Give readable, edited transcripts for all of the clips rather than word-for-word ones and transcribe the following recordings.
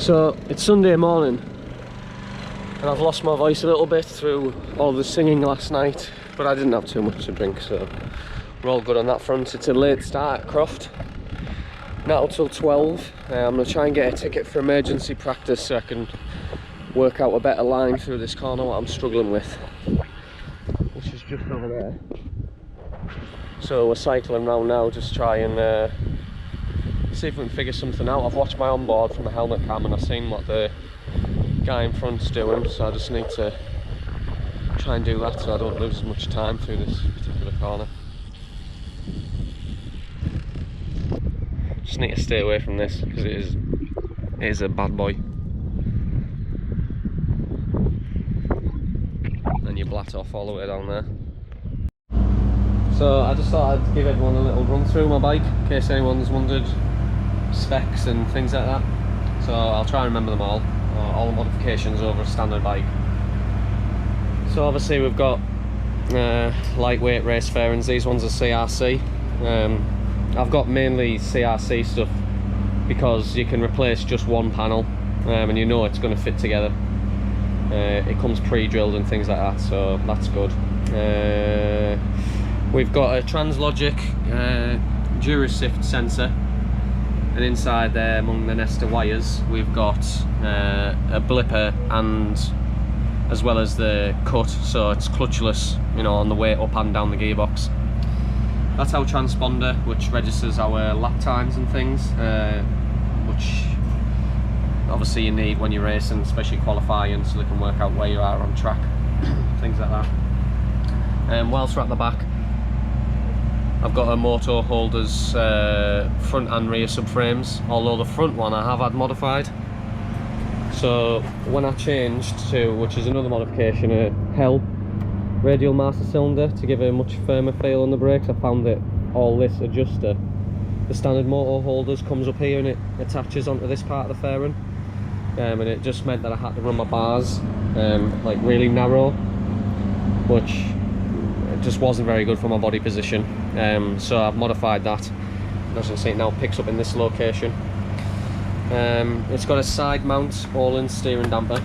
So it's Sunday morning and I've lost my voice a little bit through all the singing last night, but I didn't have too much to drink, so we're all good on that front. It's a late start at Croft, not till 12. I'm going to try and get a ticket for emergency practice so I can work out a better line through this corner, what I'm struggling with, which is just over there. So we're cycling around now, just try and see if we can figure something out. I've watched my onboard from the helmet cam and I've seen what the guy in front's doing, so I just need to try and do that so I don't lose as much time through this particular corner. Just need to stay away from this because it is a bad boy. And you blat off all the way down there. So I just thought I'd give everyone a little run through my bike in case anyone's wondered specs and things like that. So I'll try and remember them all the modifications over a standard bike. So obviously we've got lightweight race fairings. These ones are CRC. I've got mainly CRC stuff because you can replace just one panel and you know it's going to fit together. It comes pre-drilled and things like that, so that's good. We've got a Translogic Durasift sensor, and inside there among the nest of wires we've got a blipper, and as well as the cut, so it's clutchless, you know, on the way up and down the gearbox. That's our transponder, which registers our lap times and things, which obviously you need when you're racing, especially qualifying, so they can work out where you are on track, things like that. Whilst we're at the back, I've got a Moto Holders front and rear subframes, although the front one I have had modified. So when I changed to, which is another modification, a Hell radial master cylinder to give a much firmer feel on the brakes, I found that all this adjuster, the standard Moto Holders, comes up here and it attaches onto this part of the fairing, and it just meant that I had to run my bars like really narrow, which just wasn't very good for my body position. So I've modified that. As you can see, it now picks up in this location. It's got a side mount all-in steering damper.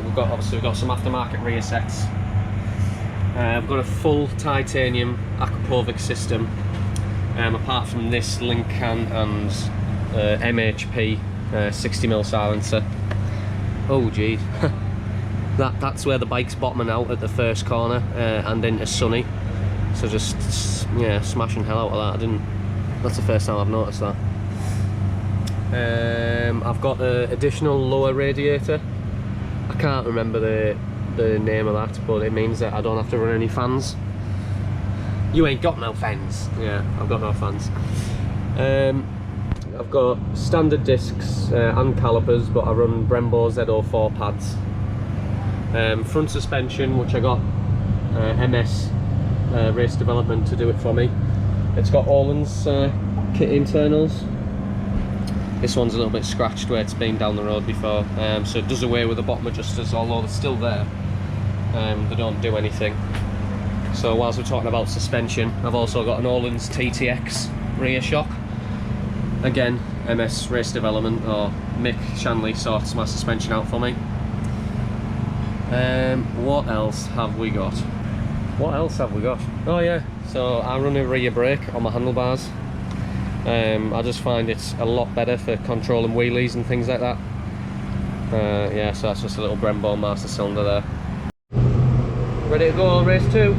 We've got some aftermarket rear sets. I've got a full titanium Akrapovic system, apart from this link can and MHP 60mm silencer. Oh geez. That's where the bike's bottoming out at the first corner and into sunny. So just, yeah, smashing hell out of that. That's the first time I've noticed that. I've got an additional lower radiator. I can't remember the name of that, but it means that I don't have to run any fans. You ain't got no fans. Yeah, I've got no fans. I've got standard discs and calipers, but I run Brembo Z04 pads. Front suspension, which I got MS Race Development to do it for me. It's got Orland's kit internals. This one's a little bit scratched where it's been down the road before, so it does away with the bottom adjusters, although they're still there. They don't do anything. So whilst we're talking about suspension, I've also got an Orland's TTX rear shock. Again, MS Race Development, or Mick Shanley sorts my suspension out for me. What else have we got? Oh yeah, so I run a rear brake on my handlebars. I just find it's a lot better for controlling wheelies and things like that. Yeah, so that's just a little Brembo master cylinder there. Ready to go, race 2?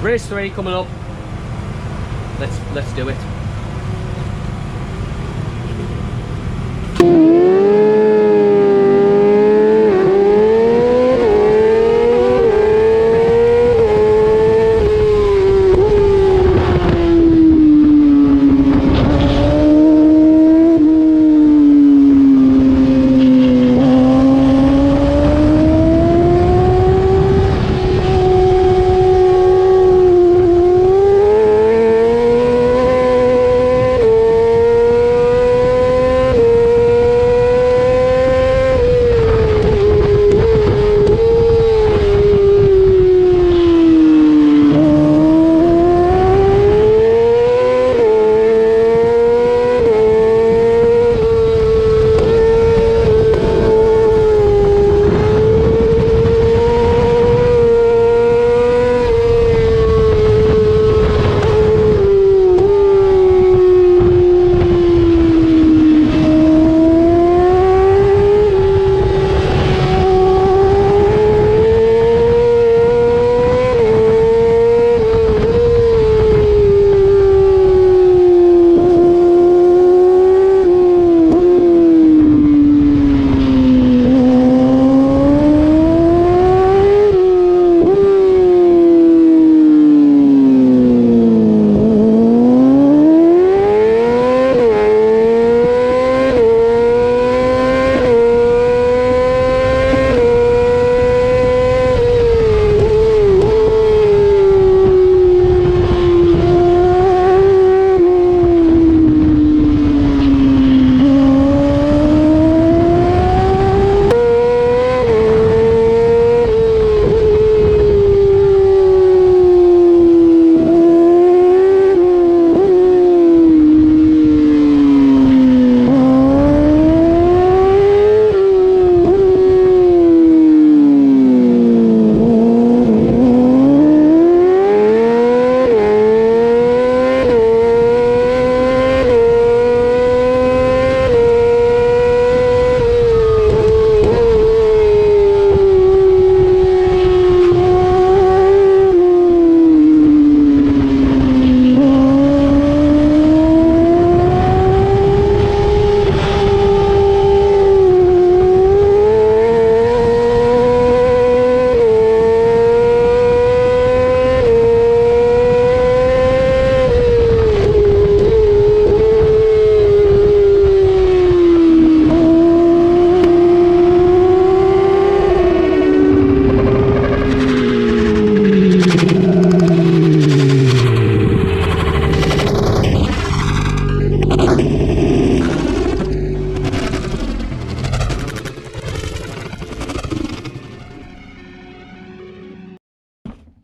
Race 3 coming up. Let's do it.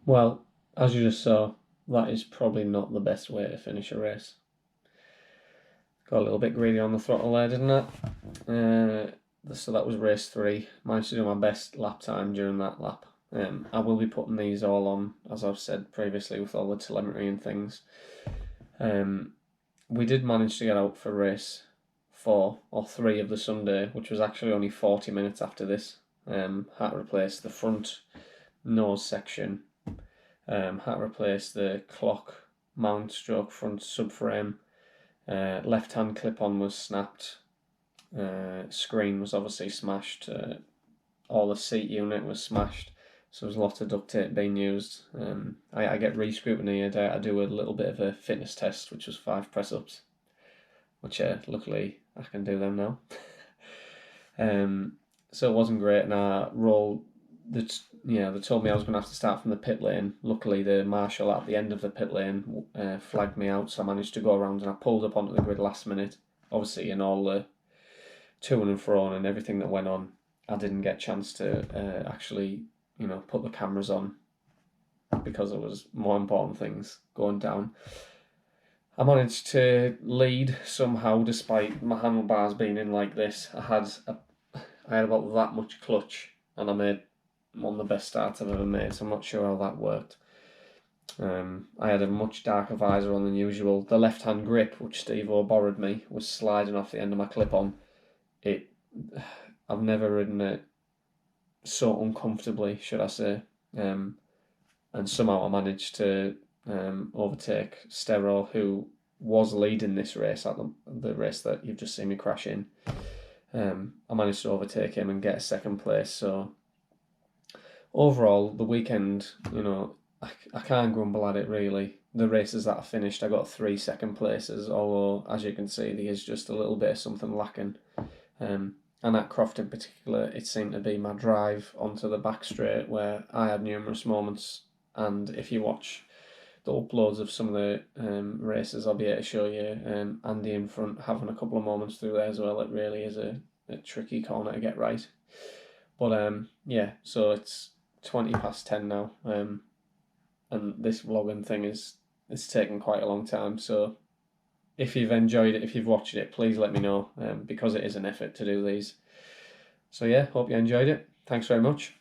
Well, as you just saw, that is probably not the best way to finish a race. Got a little bit greedy on the throttle there, didn't it? So that was race 3. Managed to do my best lap time during that lap. I will be putting these all on, as I've said previously, with all the telemetry and things. We did manage to get out for race 4 or 3 of the Sunday, which was actually only 40 minutes after this. Had to replace the front nose section. Had to replace the clock mount stroke front subframe. Left hand clip on was snapped. Screen was obviously smashed. All the seat unit was smashed. So there's lots of duct tape being used. I get re-scrutineered. I do a little bit of a fitness test, which was 5 press-ups, which luckily I can do them now. So it wasn't great, and I rolled. They told me I was going to have to start from the pit lane. Luckily, the marshal at the end of the pit lane flagged me out, so I managed to go around, and I pulled up onto the grid last minute. Obviously, in all the to and fro and everything that went on, I didn't get a chance to actually, put the cameras on because there was more important things going down. I managed to lead somehow, despite my handlebars being in like this. I had about that much clutch, and I made one of the best starts I've ever made, so I'm not sure how that worked. I had a much darker visor on than usual. The left-hand grip, which Steve-O borrowed me, was sliding off the end of my clip-on. I've never ridden it so uncomfortably, should I say. and somehow I managed to overtake Sterol, who was leading this race at the race that you've just seen me crash in. I managed to overtake him and get a second place. So overall, the weekend, I can't grumble at it really. The races that I finished, I got 3 second places, although as you can see, there is just a little bit of something lacking. And at Croft in particular, it seemed to be my drive onto the back straight where I had numerous moments. And if you watch the uploads of some of the races, I'll be able to show you Andy in front having a couple of moments through there as well. It really is a tricky corner to get right. But yeah, so it's 20 past 10 now, and this vlogging thing it's taken quite a long time. So if you've enjoyed it, if you've watched it, please let me know, because it is an effort to do these. So yeah, hope you enjoyed it. Thanks very much.